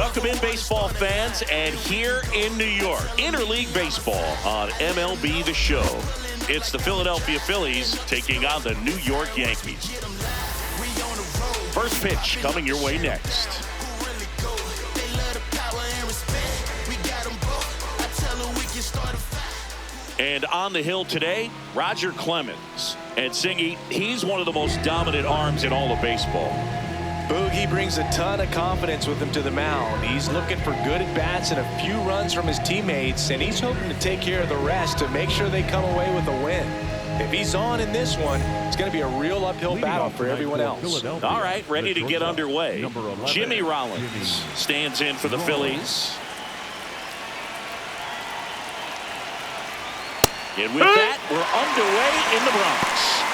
Welcome in, baseball fans, and here in New York, interleague baseball on MLB The Show. It's the Philadelphia Phillies taking on the New York Yankees. First pitch coming your way next. And on the hill today, Roger Clemens. And Singy, he's one of the most dominant arms in all of baseball. Boogie brings a ton of confidence with him to the mound. He's looking for good at-bats and a few runs from his teammates, and he's hoping to take care of the rest to make sure they come away with a win. If he's on in this one, it's going to be a real uphill battle for everyone else. All right, ready to get underway. Jimmy Rollins stands in for the Phillies. And with that, we're underway in the Bronx.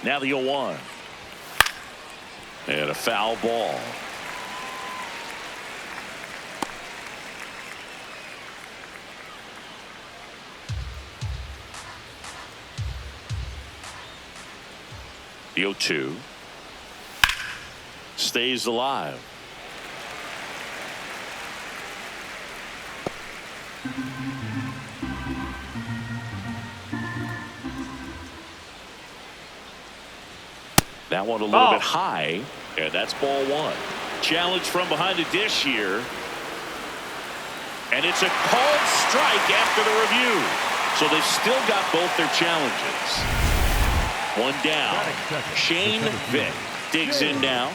Now the 0-1. And a foul ball. The 0-2. Stays alive. That one a little bit high, and that's ball one. Challenge from behind the dish here. And it's a called strike after the review. So they've still got both their challenges. One down. Shane Vick digs in now.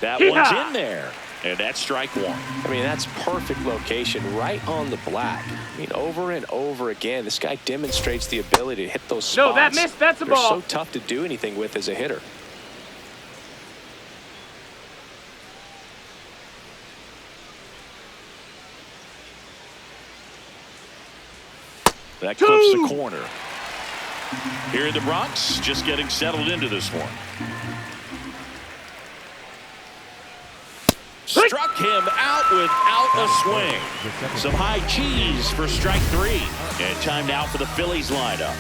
That one's in there. And that's strike one. I mean, that's perfect location right on the black. I mean, over and over again, this guy demonstrates the ability to hit those spots. No, that missed. That's a ball. They're so tough to do anything with as a hitter. That clips the corner. Here in the Bronx, just getting settled into this one. Struck him out without a swing. Some high cheese for strike three. And time now for the Phillies lineup.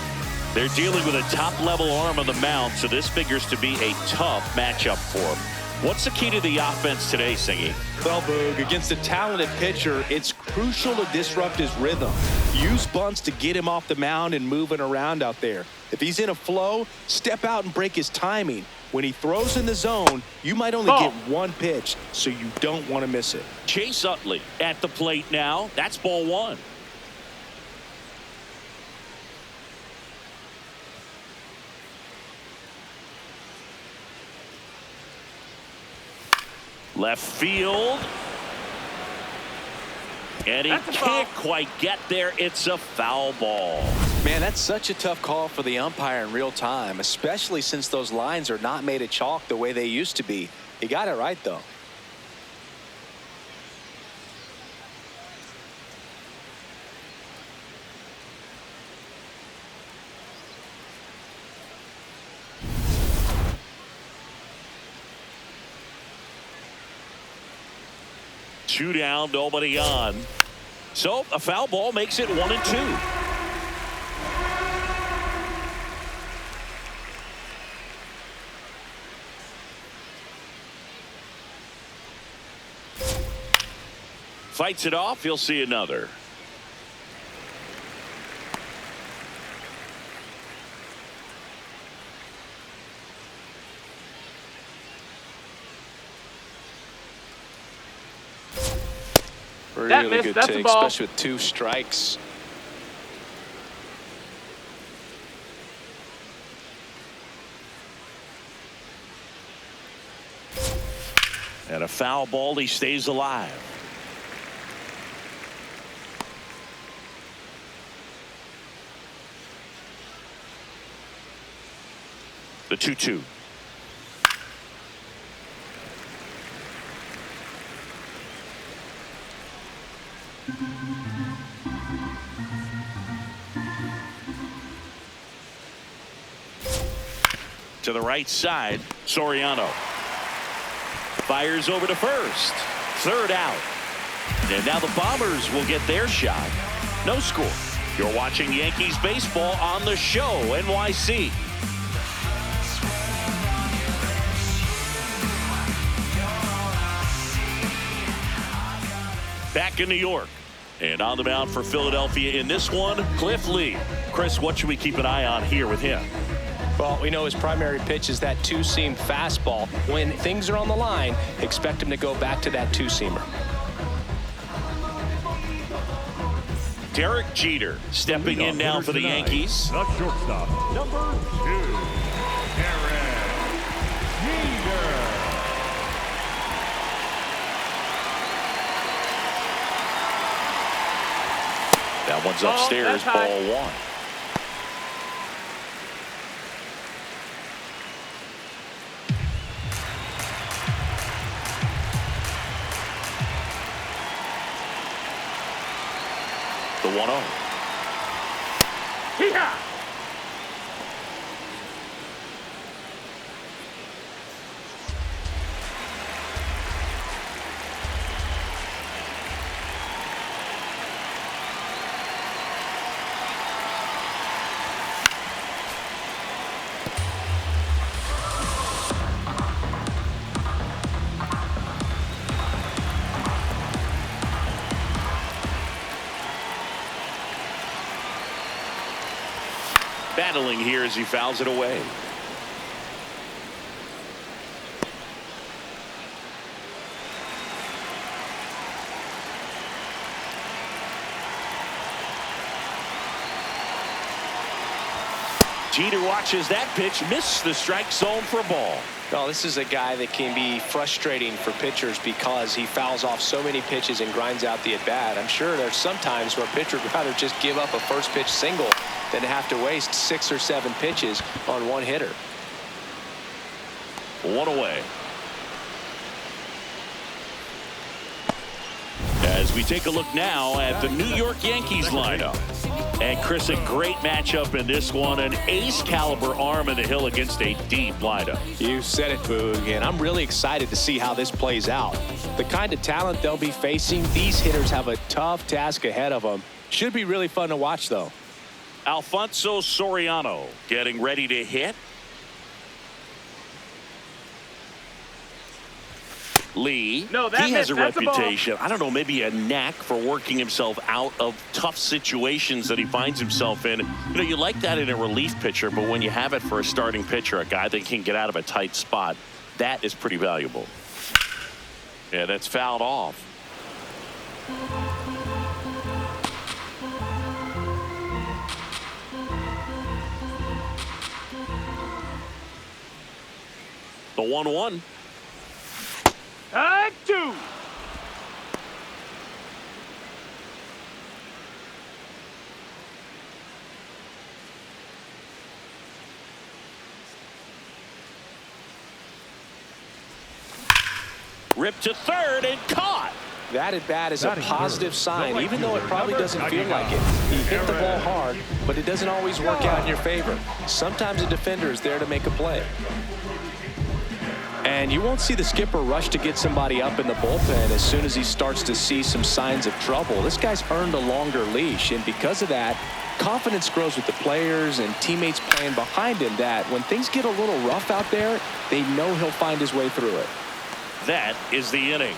They're dealing with a top-level arm on the mound, so this figures to be a tough matchup for them. What's the key to the offense today, Singy? Well, Boog, against a talented pitcher, it's crucial to disrupt his rhythm. Use bunts to get him off the mound and moving around out there. If he's in a flow, step out and break his timing. When he throws in the zone, you might only get one pitch, so you don't want to miss it. Chase Utley at the plate now. That's ball one. Left field. And he can't quite get there. It's a foul ball. Man, that's such a tough call for the umpire in real time, especially since those lines are not made of chalk the way they used to be. He got it right, though. Two down, nobody on. So a foul ball makes it 1-2. Fights it off. He'll see another. Really good take, especially with two strikes. And a foul ball. He stays alive. The 2-2. To the right side, Soriano. Fires over to first. Third out. And now the Bombers will get their shot. No score. You're watching Yankees baseball on the show, NYC. Back in New York. And on the mound for Philadelphia in this one, Cliff Lee. Chris, what should we keep an eye on here with him? Well, we know his primary pitch is that two-seam fastball. When things are on the line, expect him to go back to that two-seamer. Derek Jeter stepping in now for the Yankees. The shortstop, number 2, Derek Jeter. That one's upstairs, ball 1. The 1-0. Yeah. Battling here as he fouls it away. Jeter watches that pitch, miss the strike zone for a ball. Well, this is a guy that can be frustrating for pitchers because he fouls off so many pitches and grinds out the at-bat. I'm sure there's some times where a pitcher would rather just give up a first pitch single than have to waste 6 or 7 pitches on one hitter. 1 away. As we take a look now at the New York Yankees lineup. And Chris, a great matchup in this one. An ace caliber arm in the hill against a deep lineup. You said it, Boog, and I'm really excited to see how this plays out. The kind of talent they'll be facing, these hitters have a tough task ahead of them. Should be really fun to watch, though. Alfonso Soriano getting ready to hit. Lee, he has a reputation, I don't know, maybe a knack for working himself out of tough situations that he finds himself in. You know, you like that in a relief pitcher, but when you have it for a starting pitcher, a guy that can get out of a tight spot, that is pretty valuable. Yeah, that's fouled off. The 1-1. 2. Ripped to third and caught. That at bat is a positive sign, even though it probably doesn't feel like it. He hit the ball hard, but it doesn't always work out in your favor. Sometimes a defender is there to make a play. And you won't see the skipper rush to get somebody up in the bullpen as soon as he starts to see some signs of trouble. This guy's earned a longer leash, and because of that, confidence grows with the players and teammates playing behind him that when things get a little rough out there, they know he'll find his way through it. That is the inning.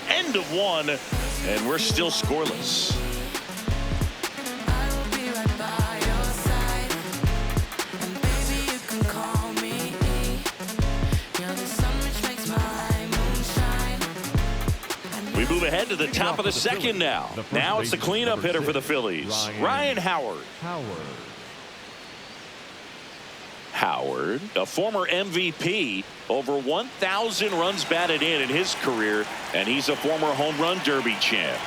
End of 1, and we're still scoreless. We move ahead to the top of the second now. Now it's the cleanup hitter for the Phillies, Ryan Howard. Howard, a former MVP, over 1,000 runs batted in his career, and he's a former home run derby champ.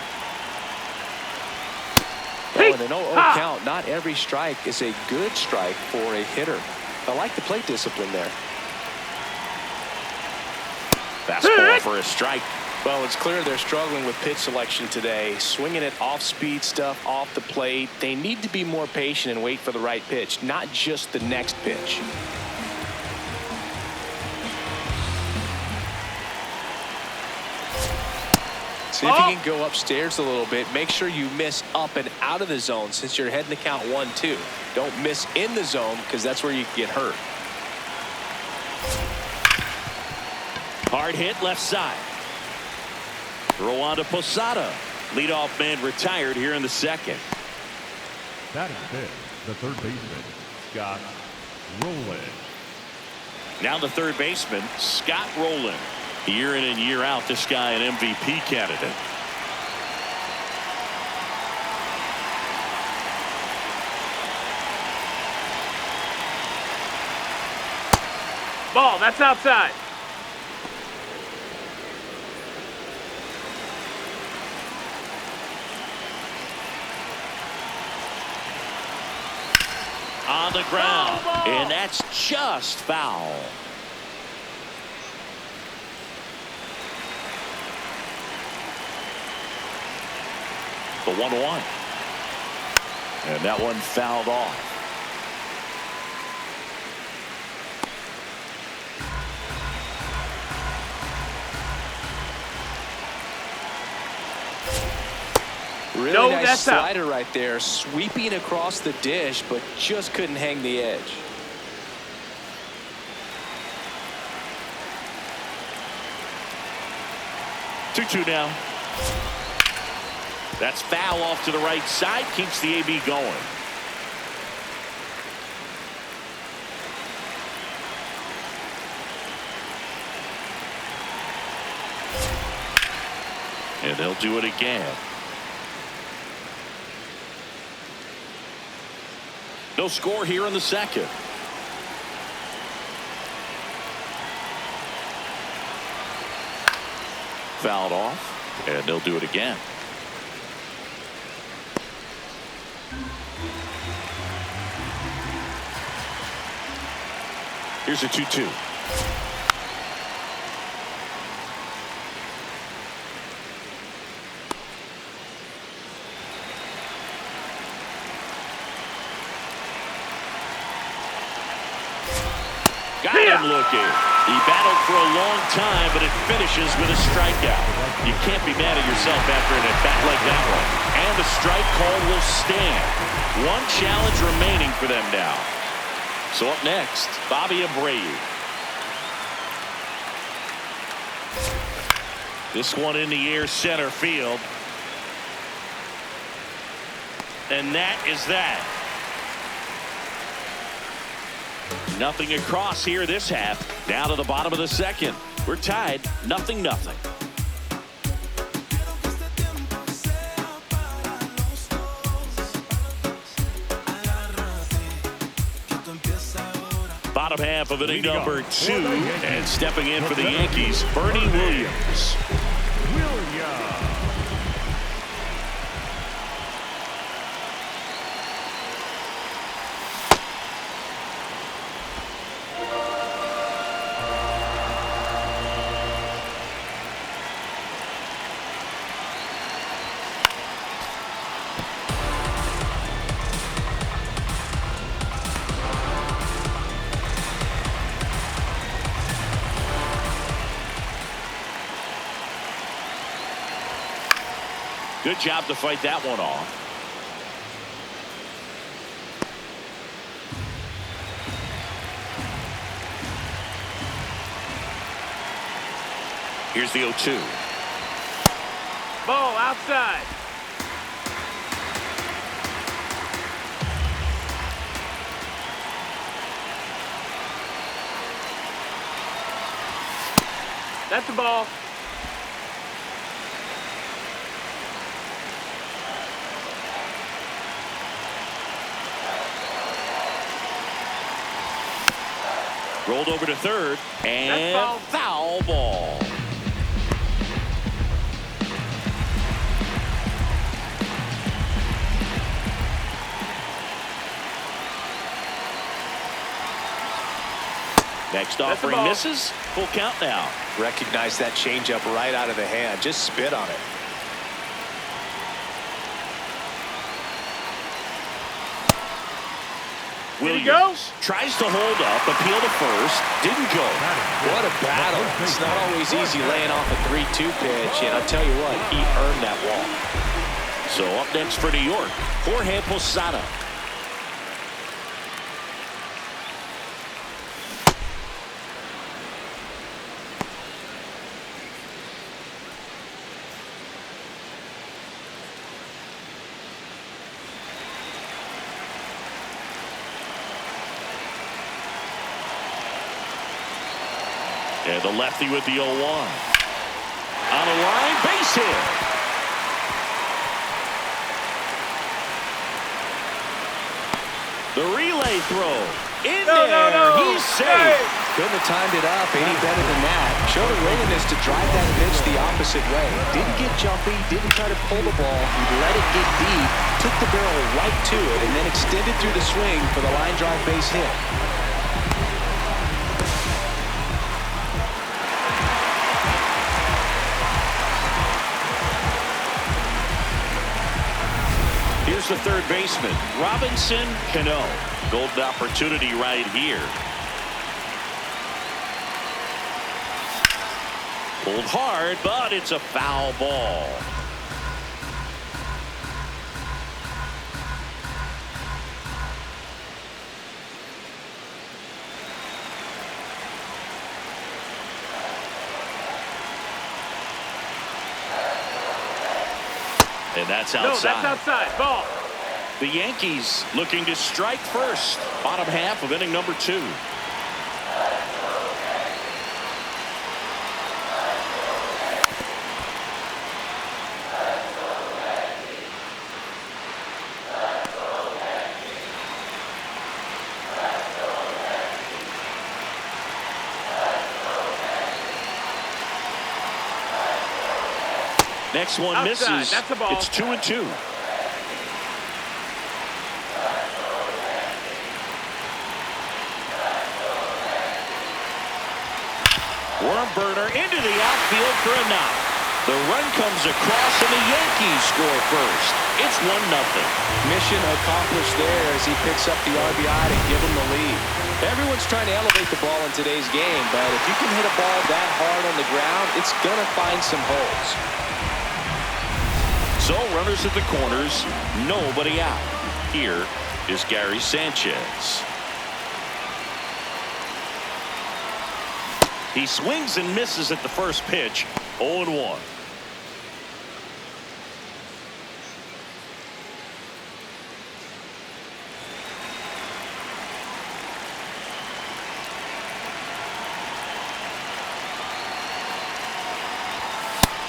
Oh, and an 0-0 count. Not every strike is a good strike for a hitter. I like the plate discipline there. Fastball for a strike. Well, it's clear they're struggling with pitch selection today. Swinging it off-speed stuff off the plate. They need to be more patient and wait for the right pitch, not just the next pitch. See if you can go upstairs a little bit. Make sure you miss up and out of the zone since you're heading to count 1-2. Don't miss in the zone because that's where you can get hurt. Hard hit left side. Rwanda Posada, leadoff man, retired here in the second. That is it. The third baseman, Scott Rowland. Now the third baseman, Scott Rowland. Year in and year out, this guy an MVP candidate. Ball, that's outside. On the ground, and that's just foul. The 1-1. And that one fouled off. Really nice slider right there, sweeping across the dish, but just couldn't hang the edge. Two now. That's foul off to the right side, keeps the AB going. And they'll do it again. No score here in the second. Fouled off, and they'll do it again. Here's a 2-2. Got him looking. He battled for a long time, but it finishes with a strikeout. You can't be mad at yourself after an at-bat like that one. And the strike call will stand. One challenge remaining for them now. So up next, Bobby Abreu. This one in the air, center field. And that is that. Nothing across here this half. Down to the bottom of the second. We're tied, 0-0. Bottom half of inning number 2, and stepping in for the Yankees, Bernie Williams. Good job to fight that one off. Here's the 0-2. Ball outside. That's the ball. Rolled over to third, and foul ball. Next offering misses. Full count now. Recognize that changeup right out of the hand. Just spit on it. Did he go? Williams tries to hold up, appeal to first, didn't go. What a battle. It's not always easy laying off a 3-2 pitch, and I'll tell you what, he earned that walk. So up next for New York, Jorge Posada. And the lefty with the 0-1. On a line, base hit. The relay throw. In there. No. He's safe. Couldn't have timed it up any better than that. Showed a willingness to drive that pitch the opposite way. Didn't get jumpy, didn't try to pull the ball. He let it get deep, took the barrel right to it, and then extended through the swing for the line drive base hit. Here's the third baseman, Robinson Cano. Golden opportunity right here. Pulled hard, but it's a foul ball. And that's outside. No, that's outside. Ball. The Yankees looking to strike first. Bottom half of inning number 2. Next one Outside. misses. That's a ball. It's 2-2. Worm burner into the outfield for a knock. The run comes across and the Yankees score first. It's 1-0. Mission accomplished there as he picks up the RBI to give him the lead. Everyone's trying to elevate the ball in today's game, but if you can hit a ball that hard on the ground, it's going to find some holes. So runners at the corners, nobody out. Here is Gary Sanchez. He swings and misses at the first pitch. 0-1.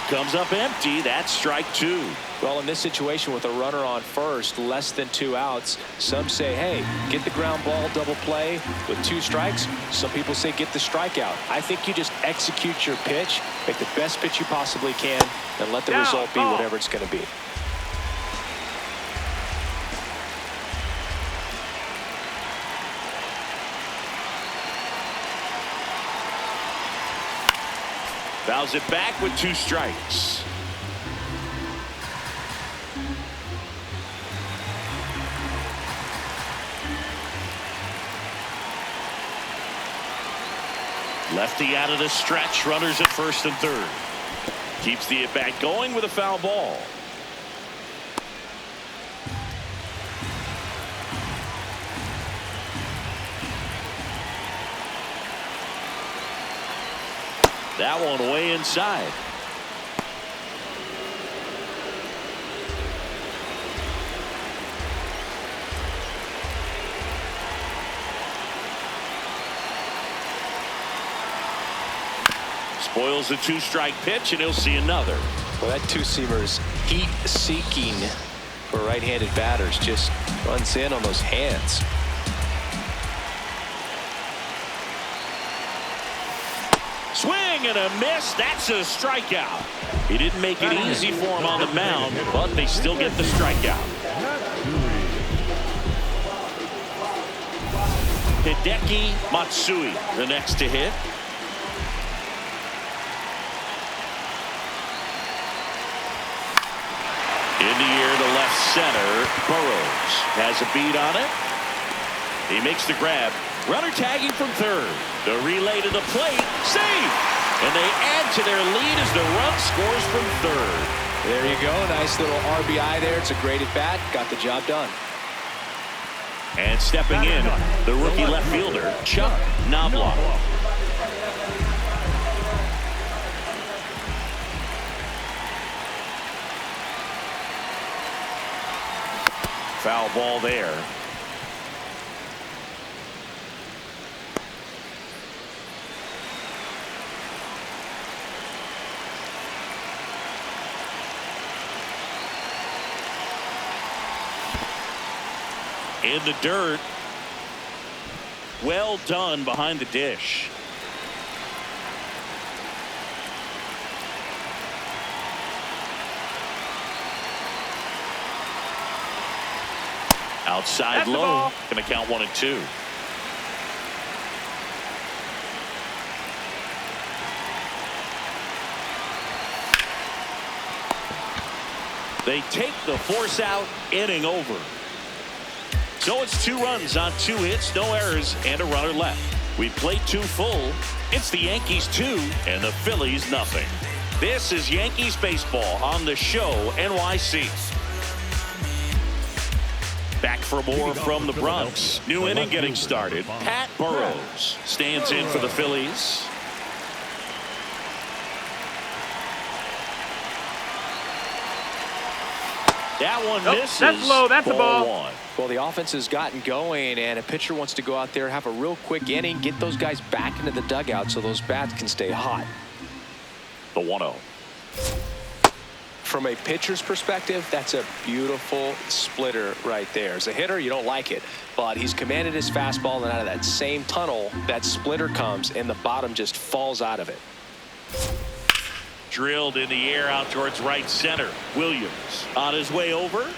Comes up empty. That's strike 2. Well, in this situation with a runner on first, less than 2 outs, some say, hey, get the ground ball, double play with 2 strikes. Some people say get the strikeout. I think you just execute your pitch, make the best pitch you possibly can, and let the result be whatever it's going to be. Fouls it back with 2 strikes. Lefty out of the stretch. Runners at first and third. Keeps the at-bat going with a foul ball. That one way inside. Spoils the 2-strike pitch, and he'll see another. Well, that 2-seamer is heat-seeking for right-handed batters. Just runs in on those hands. Swing and a miss. That's a strikeout. He didn't make it easy for him on the mound, but they still get the strikeout. Hideki Matsui, the next to hit. In the air to left center. Burrows has a beat on it. He makes the grab. Runner tagging from third. The relay to the plate. Save! And they add to their lead as the run scores from third. There you go. Nice little RBI there. It's a great at bat. Got the job done. And stepping in, the rookie left fielder, Chuck Knobloch. Foul ball there. In the dirt. Well done behind the dish. Outside That's the low. ball. Gonna count 1 and 2. They take the force out. Inning over. So it's 2 runs on 2 hits, no errors, and a runner left. We played 2 full. It's the Yankees 2 and the Phillies nothing. This is Yankees baseball on the show NYC. Back for more from the Bronx. New inning getting started. Pat Burrows stands in for the Phillies. That one misses. That's low. That's a ball. 1. Well, the offense has gotten going, and a pitcher wants to go out there, have a real quick inning, get those guys back into the dugout so those bats can stay hot. The 1-0. From a pitcher's perspective, that's a beautiful splitter right there. As a hitter, you don't like it, but he's commanded his fastball, and out of that same tunnel, that splitter comes, and the bottom just falls out of it. Drilled in the air out towards right center. Williams on his way over.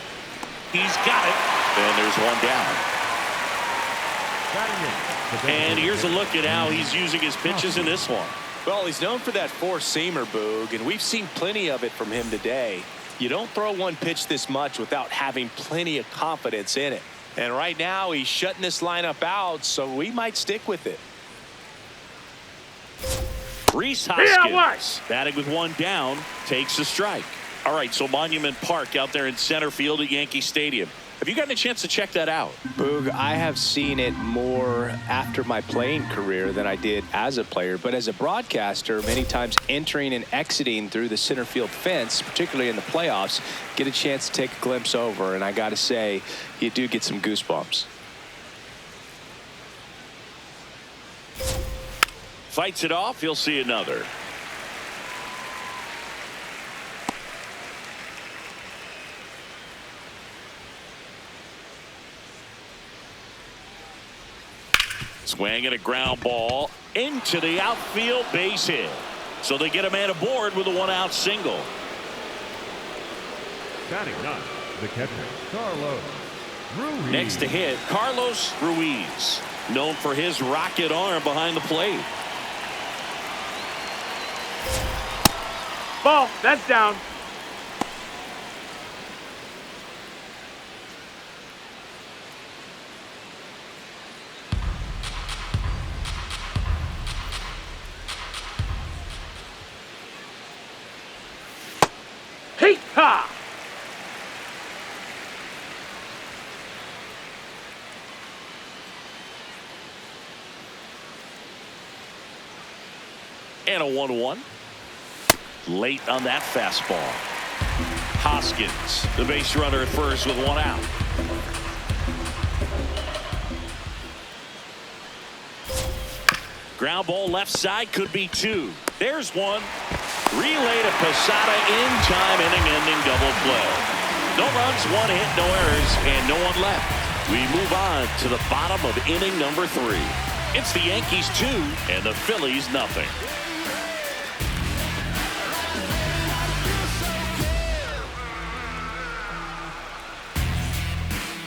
He's got it. And there's 1 down. And here's a look at how he's using his pitches in this one. Well, he's known for that four-seamer, Boog, and we've seen plenty of it from him today. You don't throw one pitch this much without having plenty of confidence in it. And right now, he's shutting this lineup out, so we might stick with it. Rhys Hoskins batting with 1 down, takes a strike. All right, so Monument Park out there in center field at Yankee Stadium. Have you gotten a chance to check that out? Boog, I have seen it more after my playing career than I did as a player. But as a broadcaster, many times entering and exiting through the center field fence, particularly in the playoffs, get a chance to take a glimpse over. And I got to say, you do get some goosebumps. Fights it off. He'll see another. Swing and a ground ball into the outfield, base hit. So they get a man aboard with a 1-out single. Batting 9, the catcher, Carlos Ruiz. Next to hit, Carlos Ruiz, known for his rocket arm behind the plate. Ball. That's down. Hey, ha! And a 1-1. Late on that fastball. Hoskins, the base runner at first with 1 out. Ground ball left side, could be 2. There's 1. Relay to Posada in time, inning-ending double play. No runs, 1 hit, no errors, and no one left. We move on to the bottom of inning number 3. It's the Yankees 2 and the Phillies nothing.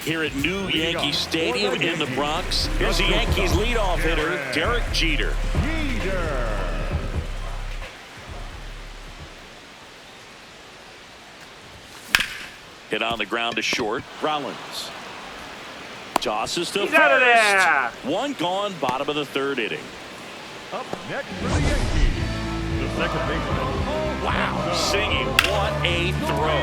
Here at New Yankee Stadium in the Bronx, here's the Yankees leadoff hitter, Derek Jeter. Hit on the ground to short. Rollins. Tosses to He's first. out of there. One gone, bottom of the third inning. Up next for the Yankees, the second baseman. Wow, singing, what a throw.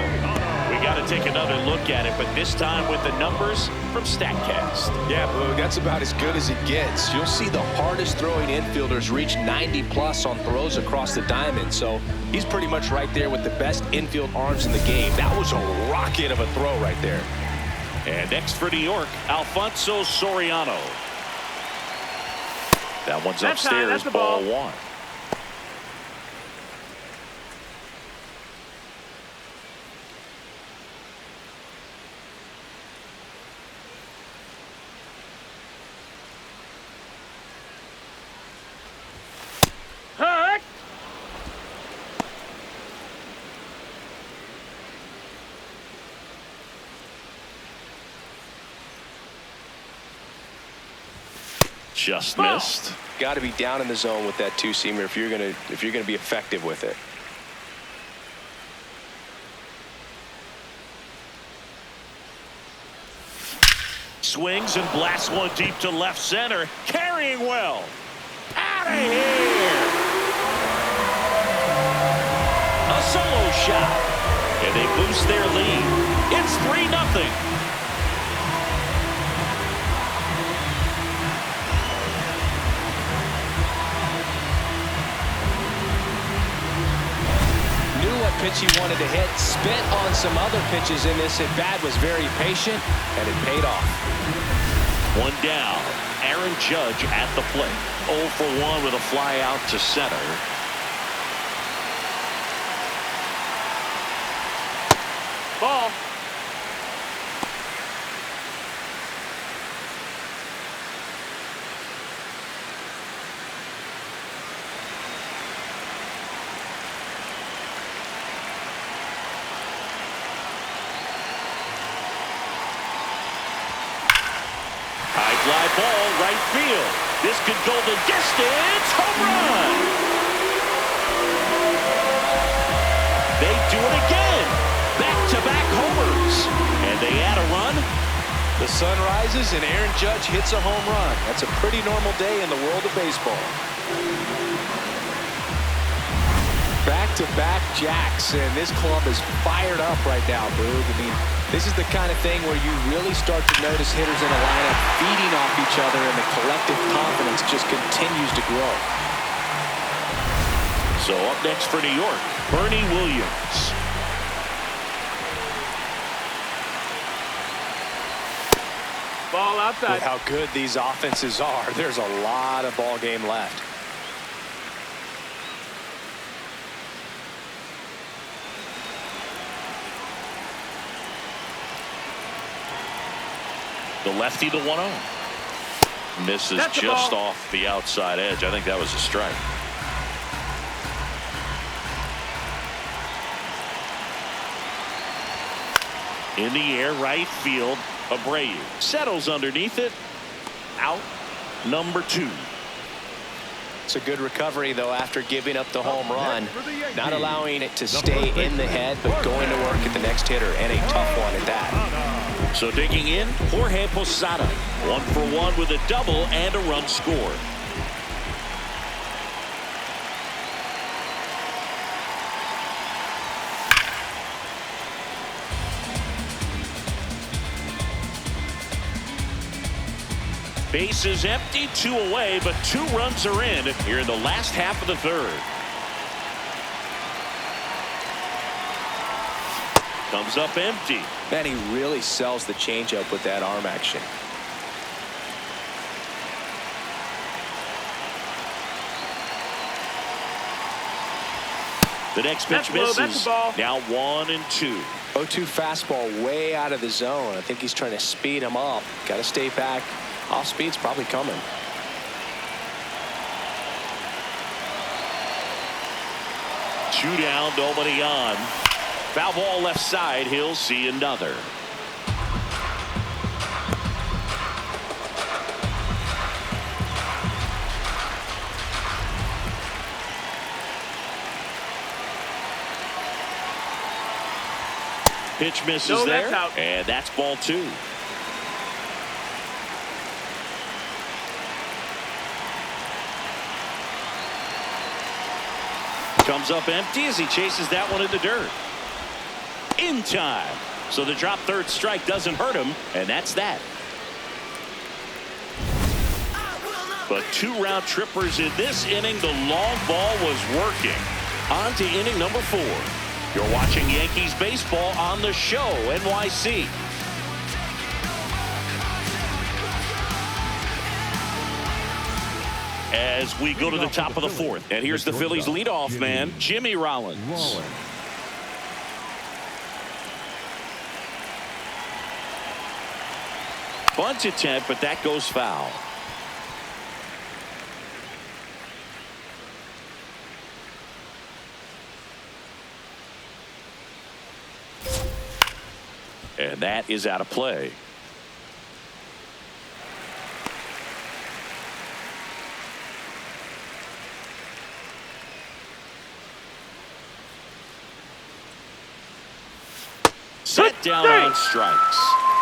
We got to take another look at it, but this time with the numbers from StatCast. Yeah, Boog, that's about as good as it gets. You'll see the hardest throwing infielders reach 90+ on throws across the diamond, so he's pretty much right there with the best infield arms in the game. That was a rocket of a throw right there. And next for New York, Alfonso Soriano. That one's That's high, upstairs, that's the ball ball. one. Hut. Just Ball. missed. Got to be down in the zone with that two-seamer if you're gonna be effective with it. Swings and blasts one deep to left center. Carrying well. Out of here. A solo shot. And they boost their lead. It's 3-0. Knew what pitch he wanted to hit, spent on some other pitches in this at bat, was very patient, and it paid off. One down. Aaron Judge at the plate. 0 for 1 with a fly out to center. Ball. High fly ball, right field. This could go the distance. Home run. They do it again. Back-to-back homers. And they add a run. The sun rises and Aaron Judge hits a home run. That's a pretty normal day in the world of baseball. Back-to-back jacks, and this club is fired up right now, Boog. I mean, this is the kind of thing where you really start to notice hitters in a lineup feeding off each other, and the collective confidence just continues to grow. So up next for New York, Bernie Williams. Ball outside. With how good these offenses are, there's a lot of ball game left. The lefty, the 1-0. Misses That's the just ball. off the outside edge. I think that was a strike. In the air, right field. Abreu settles underneath it. Out. Number 2. It's a good recovery, though, after giving up the home run. next for the Yankees, Not allowing it to the stay first in the baseman, head, but going to work at the next hitter, and a tough one at that. So digging in, Jorge Posada. 1 for 1 with a double and a run scored. Base is empty, 2 away, but 2 runs are in here in the last half of the third. Comes up empty. Man, he really sells the changeup with that arm action. The next That's pitch low, misses. that's a ball. Now 1-2. 0-2 fastball way out of the zone. I think he's trying to speed him up. Got to stay back. Off speed's probably coming. Two down, nobody on. Foul ball left side. He'll see another. Pitch misses No, there. that's out. And that's ball 2. comes up empty as he chases that one in the dirt. In time. So the drop third strike doesn't hurt him, and that's that. But 2 round trippers in this inning. The long ball was working. On to inning number 4. You're watching Yankees baseball on the show, NYC. As we go to the top of the 4th. And here's the Phillies leadoff man, Jimmy Rollins. Bunt attempt, but that goes foul. And that is out of play. Set down on strikes.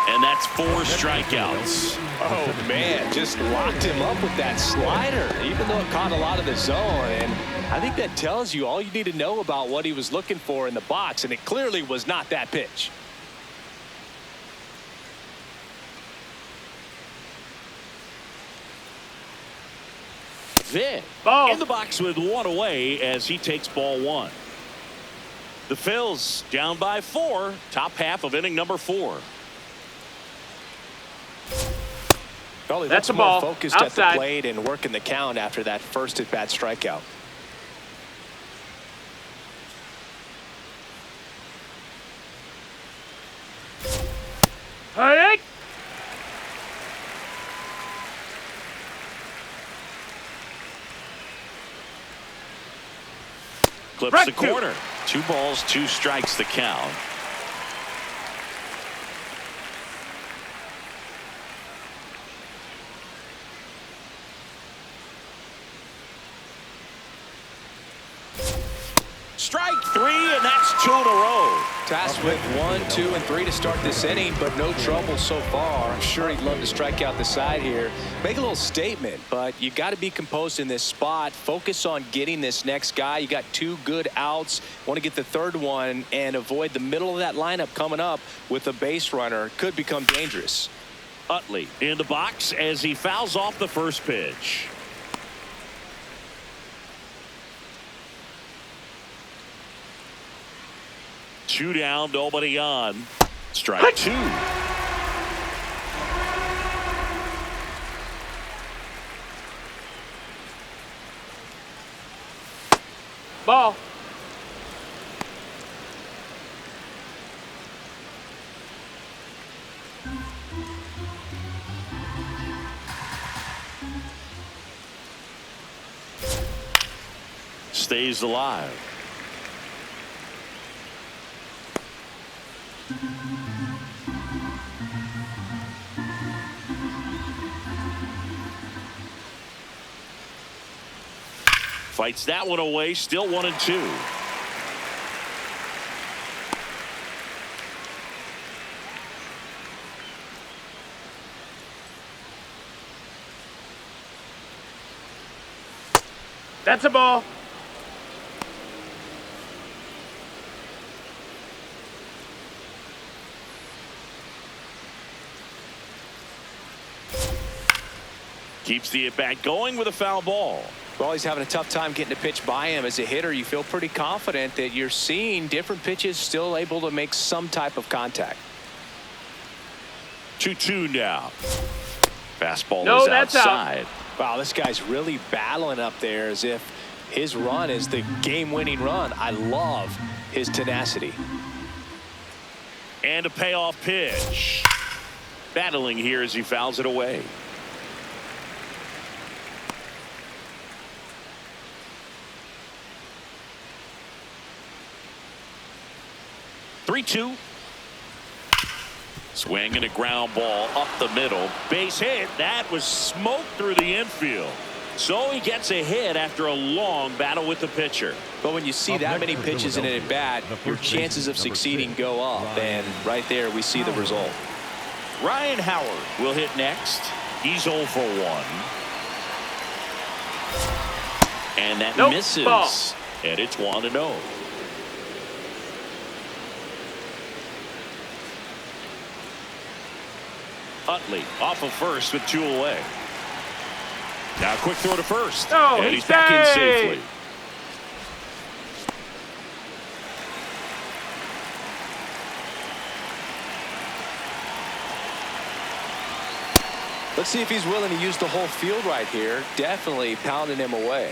And that's 4 strikeouts. Oh, man, just locked him up with that slider, even though it caught a lot of the zone. And I think that tells you all you need to know about what he was looking for in the box, and it clearly was not that pitch. Vitt in the box with 1 away as he takes ball 1. The Phils down by 4, top half of inning number 4. Probably that's a more ball. Focused Outside. at the plate and working the count after that first at bat strikeout. Hey! Clips the corner. 2 balls, 2 strikes the count. Strike 3, and that's 2 in a row. Tasked with 1, 2, and 3 to start this inning, but no trouble so far. I'm sure he'd love to strike out the side here. Make a little statement, but you got to be composed in this spot. Focus on getting this next guy. You got 2 good outs. Want to get the 3rd one and avoid the middle of that lineup coming up with a base runner. Could become dangerous. Utley in the box as he fouls off the first pitch. Two down, nobody on. Strike 2. Ball. Stays alive. Fights that one away. Still 1 and 2. That's a ball. Keeps the at-bat going with a foul ball. Well, he's having a tough time getting a pitch by him. As a hitter, you feel pretty confident that you're seeing different pitches still able to make some type of contact. 2-2 now. Fastball No, is that's outside. out. Wow, this guy's really battling up there as if his run is the game-winning run. I love his tenacity. And a payoff pitch. Battling here as he fouls it away. Three-two. Swing and a ground ball up the middle. Base hit. That was smoked through the infield. So he gets a hit after a long battle with the pitcher. But when you see that many pitches in an at-bat, your chances of succeeding go up. And right there, we see the result. Ryan Howard will hit next. He's 0 for 1. And that misses. Ball. And it's 1-0. Utley off of first with 2 away. Now a quick throw to first. Oh, and he's back in safely. Let's see if he's willing to use the whole field right here. Definitely pounding him away.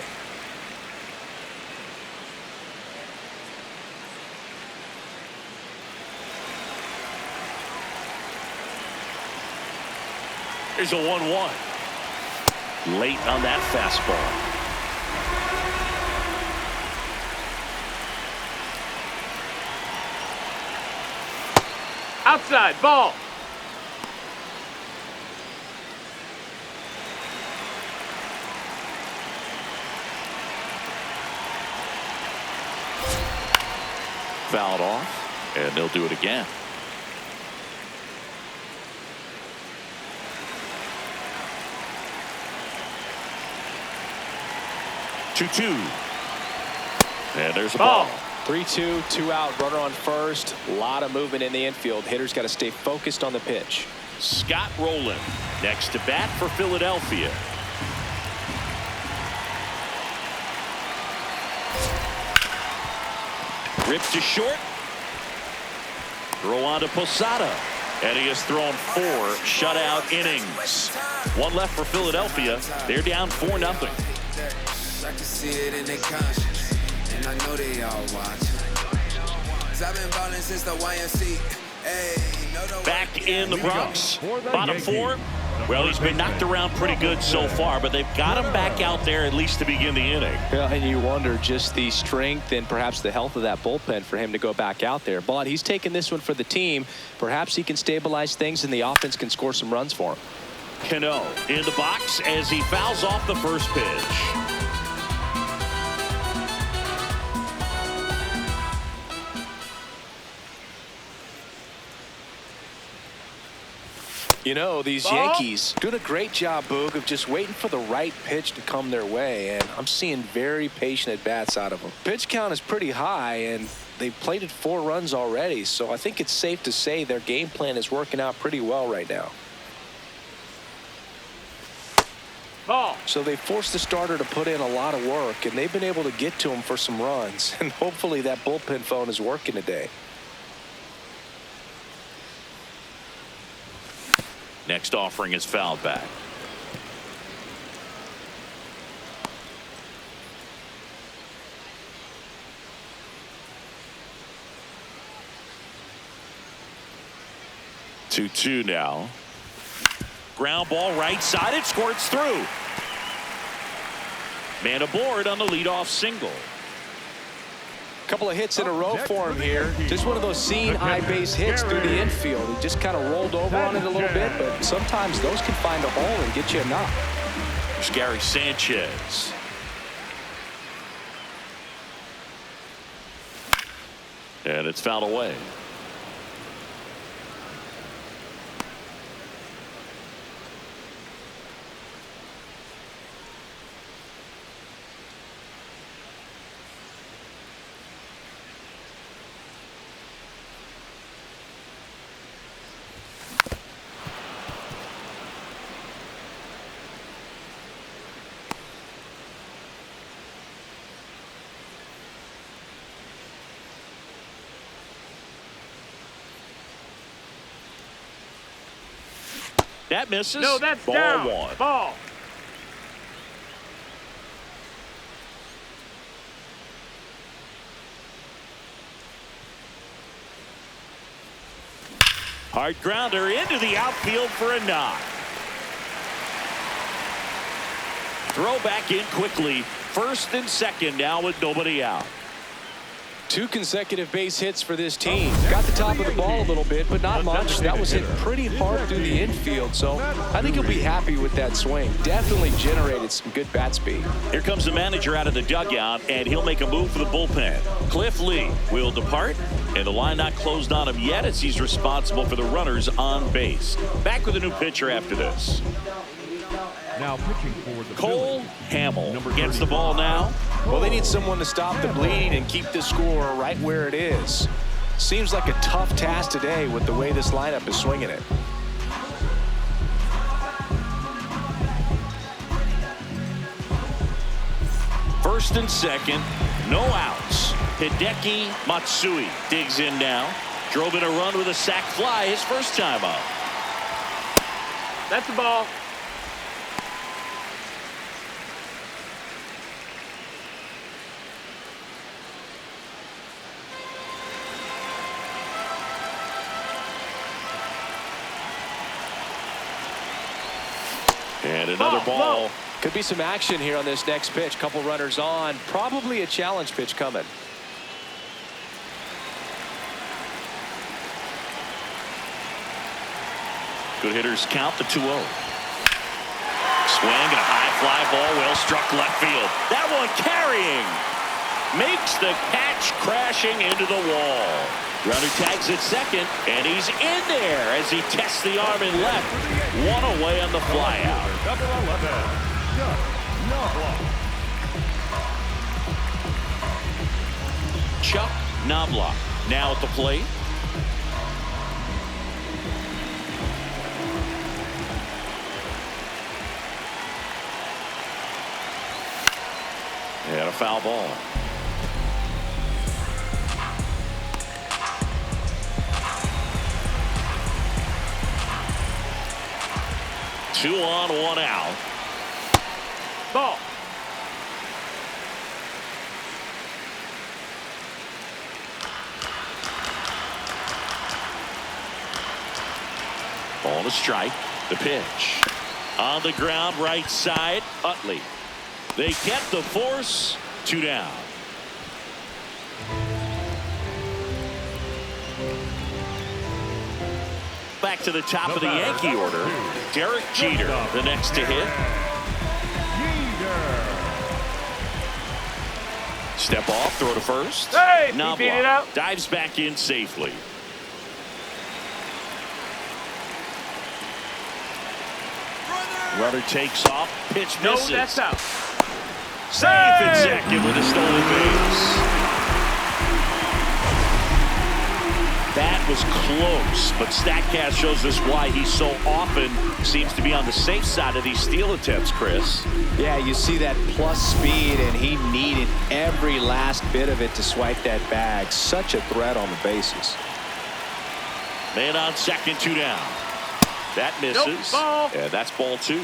Here's a 1-1. Late on that fastball. Outside, ball. Fouled off, and they'll do it again. Two. And there's a ball. 3-2, 2 out, runner on first. A lot of movement in the infield. Hitter's got to stay focused on the pitch. Scott Rowland next to bat for Philadelphia. Ripped to short. Throw on to Posada. And he has thrown 4 shutout innings. 1 left for Philadelphia. They're down 4-0. I can see it in their conscience, and I know they all watch. 'Cause I've been balling since the YMC. Back in the Bronx, bottom 4. Well, he's been knocked around pretty good so far, but they've got him back out there at least to begin the inning. Yeah, and you wonder just the strength and perhaps the health of that bullpen for him to go back out there. But he's taking this one for the team. Perhaps he can stabilize things and the offense can score some runs for him. Cano in the box as he fouls off the first pitch. You know, these Yankees doing a great job, Boog, of just waiting for the right pitch to come their way, and I'm seeing very patient at-bats out of them. Pitch count is pretty high, and they've plated 4 runs already, so I think it's safe to say their game plan is working out pretty well right now. Ball. So they forced the starter to put in a lot of work, and they've been able to get to him for some runs, and hopefully that bullpen phone is working today. Next offering is fouled back. Two now. Ground ball right side. It squirts through. Man aboard on the leadoff single. Couple of hits in a row for him here. Just one of those seeing eye base hits through the infield. He just kind of rolled over on it a little bit, but sometimes those can find a hole and get you a knock. There's Gary Sanchez. And it's fouled away. That misses. No, that's ball down. 1. Ball. Hard grounder into the outfield for a knock. Throw back in quickly. First and second now with nobody out. 2 consecutive base hits for this team. Got the top of the ball a little bit, but not much. That was hit pretty hard through the infield, so I think he'll be happy with that swing. Definitely generated some good bat speed. Here comes the manager out of the dugout, and he'll make a move for the bullpen. Cliff Lee will depart, and the line not closed on him yet as he's responsible for the runners on base. Back with a new pitcher after this. Now pitching for the Cole Phillies, Hamill number gets the 35. ball now. Well, they need someone to stop the bleed and keep the score right where it is. Seems like a tough task today with the way this lineup is swinging it. First and second, no outs. Hideki Matsui digs in now. Drove in a run with a sac fly his first time up. That's the ball. And another ball. Could be some action here on this next pitch. Couple runners on. Probably a challenge pitch coming. Good hitters count the 2-0. Swing and a high fly ball, well struck left field. That one carrying. Makes the catch, crashing into the wall. Runner tags at second, and he's in there as he tests the arm in left. One away on the fly out. Number 11, Chuck Knobloch. Chuck Knobloch now at the plate. And a foul ball. Two on, one out. Ball. Ball to strike. The pitch. On the ground, right side, Utley. They get the force. 2 down. Back to the top of the Yankee order. Derek Jeter, the next to hit. Step off, throw to first. Hey, he Knobloch beat it out. dives back in safely. Runner takes off, pitch No, misses. that's out. Safe at second with a stolen base. That was close, but StatCast shows us why he so often seems to be on the safe side of these steal attempts, Chris. Yeah, you see that plus speed, and he needed every last bit of it to swipe that bag. Such a threat on the bases. Man on second, 2 down. That misses. Nope, ball. And that's ball 2.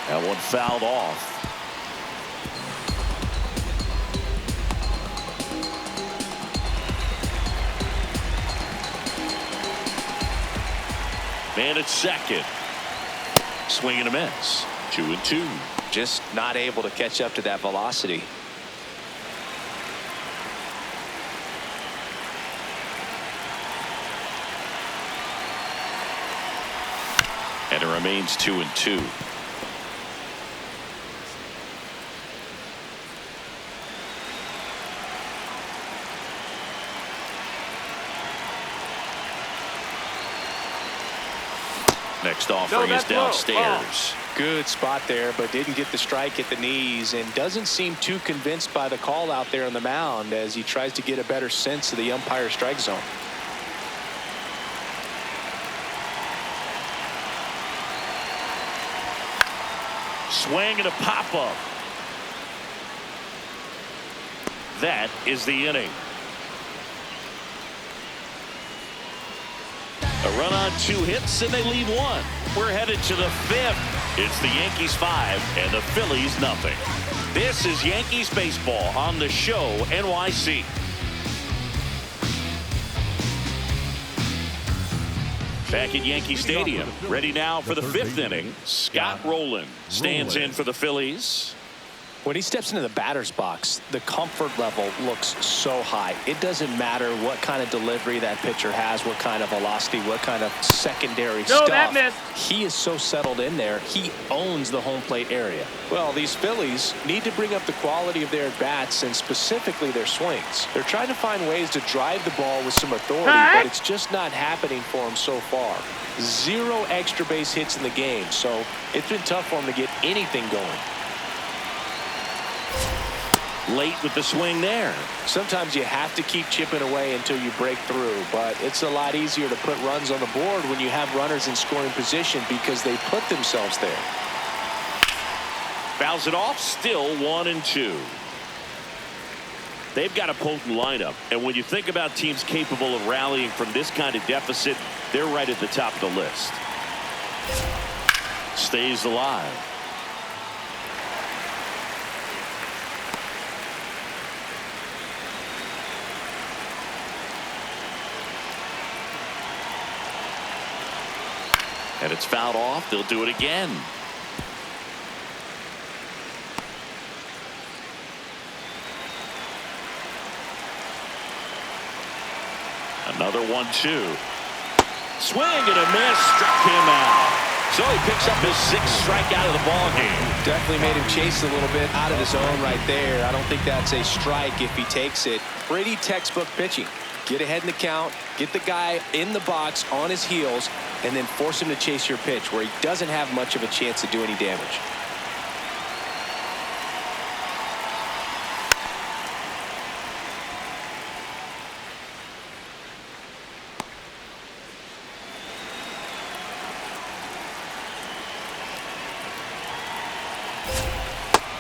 That one fouled off. Man at second. Swing and a miss. 2-2. Just not able to catch up to that velocity. And it remains 2-2. Next offering is that's low. downstairs. Good spot there, but didn't get the strike at the knees, and doesn't seem too convinced by the call out there on the mound as he tries to get a better sense of the umpire strike zone. Swing and a pop-up. That is the inning. A run on 2 hits, and they leave 1. We're headed to the 5th. It's the Yankees 5 and the Phillies nothing. This is Yankees baseball on the show NYC. Back at Yankee Stadium, ready now for the 5th inning. Scott Rowland stands in for the Phillies. When he steps into the batter's box, the comfort level looks so high. It doesn't matter what kind of delivery that pitcher has, what kind of velocity, what kind of secondary stuff. That missed. He is so settled in there. He owns the home plate area. Well, these Phillies need to bring up the quality of their at-bats and specifically their swings. They're trying to find ways to drive the ball with some authority, but it's just not happening for them so far. 0 extra base hits in the game, so it's been tough for them to get anything going. Late with the swing there. Sometimes you have to keep chipping away until you break through, but it's a lot easier to put runs on the board when you have runners in scoring position because they put themselves there. Fouls it off, still 1-2. They've got a potent lineup, and when you think about teams capable of rallying from this kind of deficit, they're right at the top of the list. Stays alive. And it's fouled off. They'll do it again. Another 1-2. Swing and a miss. Struck him out. So he picks up his 6th strikeout of the ball game. Definitely made him chase a little bit out of the zone right there. I don't think that's a strike if he takes it. Pretty textbook pitching. Get ahead in the count, get the guy in the box on his heels, and then force him to chase your pitch where he doesn't have much of a chance to do any damage.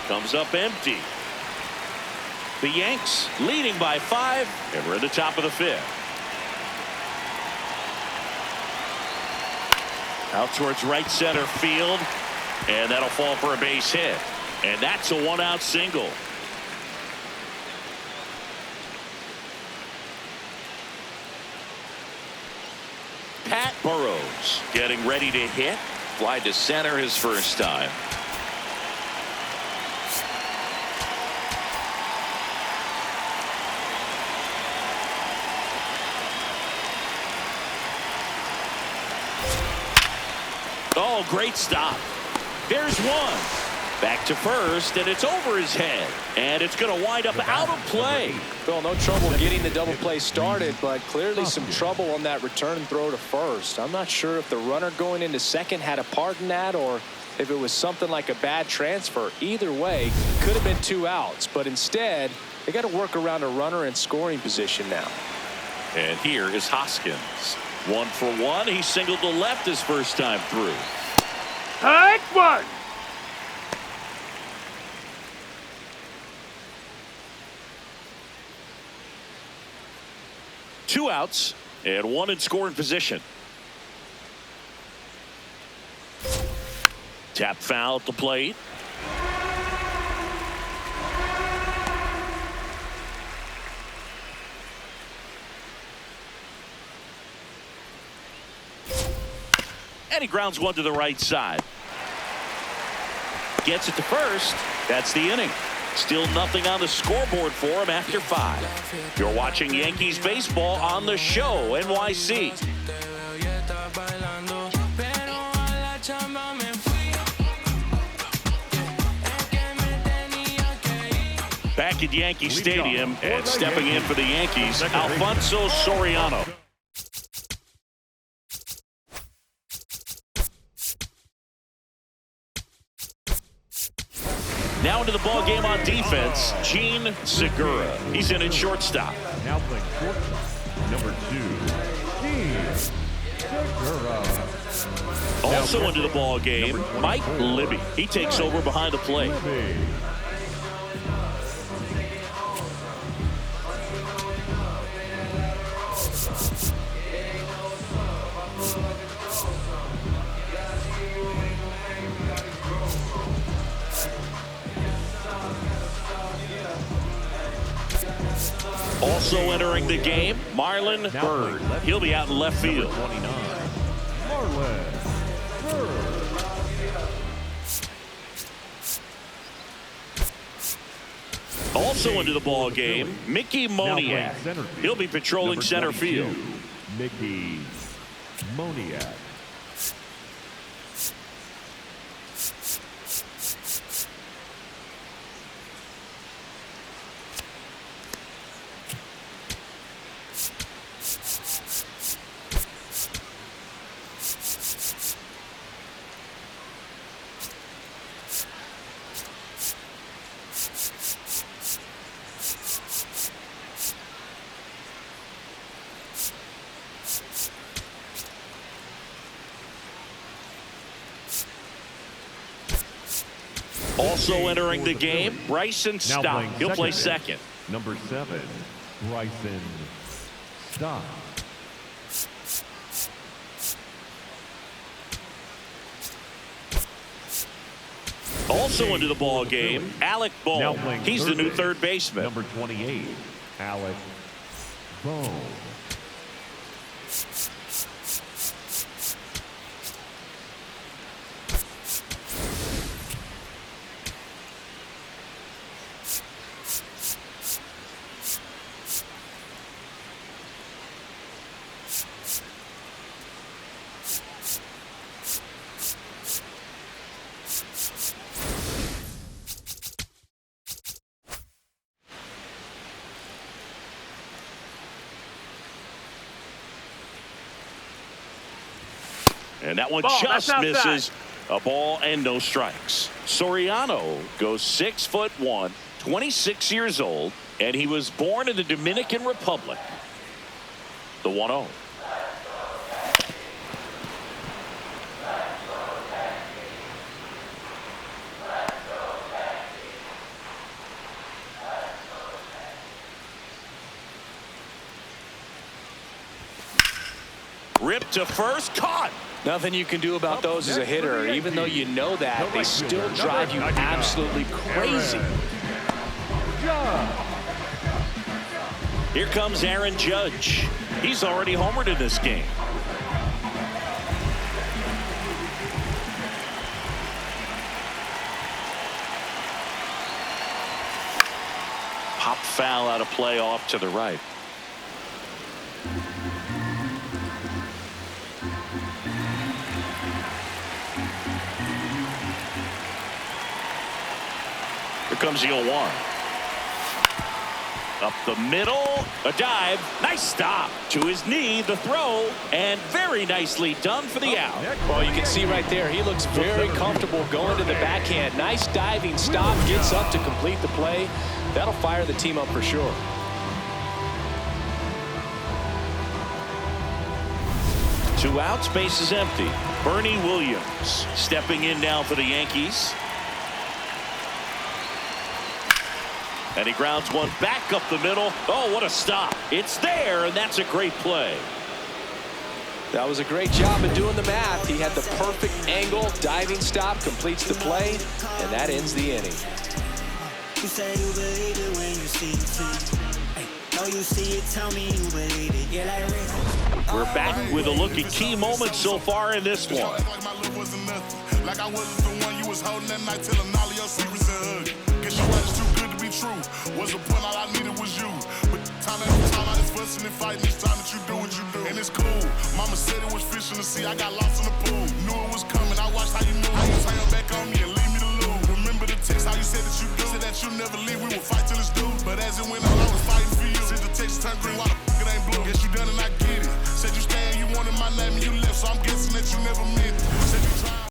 Comes up empty. The Yanks leading by 5, and we're at the top of the 5th. Out towards right center field, and that'll fall for a base hit. And that's a 1-out single. Pat Burrows getting ready to hit. Fly to center his first time. Oh, great stop. There's one. Back to first, and it's over his head. And it's going to wind up out of play. Phil, no trouble getting the double play started, but clearly some trouble on that return throw to first. I'm not sure if the runner going into second had a part in that or if it was something like a bad transfer. Either way, could have been 2 outs, but instead, they got to work around a runner in scoring position now. And here is Hoskins. 1 for 1. He singled to left his first time through. Hard one. Two outs and 1 in scoring position. Tap foul at the plate. And he grounds one to the right side. Gets it to first. That's the inning. Still nothing on the scoreboard for him after 5. You're watching Yankees baseball on the show, NYC. Back at Yankee Stadium and stepping in for the Yankees, Alfonso Soriano. Now into the ball game on defense, Gene Segura. He's in at shortstop. Now playing shortstop, number 2, Gene Segura. Also into the ball game, Mike Libby. He takes over behind the plate. Also entering the game, Marlon Byrd. He'll be out in left field. 29, Marlon Byrd. Also into the ball game, Mickey Moniak. He'll be patrolling center field. Mickey Moniak. Also entering the game, Bryson Stott. He'll play second. Number 7, Bryson Stott. Also into the ball game, Alec Bohm. He's the new third baseman. Number 28, Alec Bohm. And that one just misses. A ball and no strikes. Soriano goes 6'1", 26 years old, and he was born in the Dominican Republic. The 1-0. Ripped to first, caught. Nothing you can do about those as a hitter. Even though you know that, they still drive you absolutely crazy. Here comes Aaron Judge. He's already homered in this game. Pop foul out of play off to the right. Here comes the 0-1. Up the middle, a dive, nice stop. To his knee, the throw, and very nicely done for the out. Well, you can see right there, he looks very comfortable going to the backhand. Nice diving stop, gets up to complete the play. That'll fire the team up for sure. Two outs, base is empty. Bernie Williams stepping in now for the Yankees. And he grounds one back up the middle. Oh, what a stop. It's there, and that's a great play. That was a great job of doing the math. He had the perfect angle, diving stop, completes the play, and that ends the inning. You say you believe it when you see it. No, you see it, tell me you believe it. Yeah, like we're back with a look at key moments so far in this one. Like I wasn't the one you was holding that night till all of your secrets a hug. Guess you was too good to be true. Was the point all I needed was you. But time after time I just fussing and fighting each time that you do what you do. And it's cool. Mama said it was fish in the sea. I got lost in the pool. Knew it was coming. I watched how you moved. How you turn your back on me and leave me to lose. Remember the text how you said that you do. Said that you never leave. We would fight till it's due. But as it went on, I was fighting for you. Since the text turned green, why the f it ain't blue? Guess you done and I get it. Said you staying, you wanted my name and you left. So I'm guessing that you never meant it. Said you tried.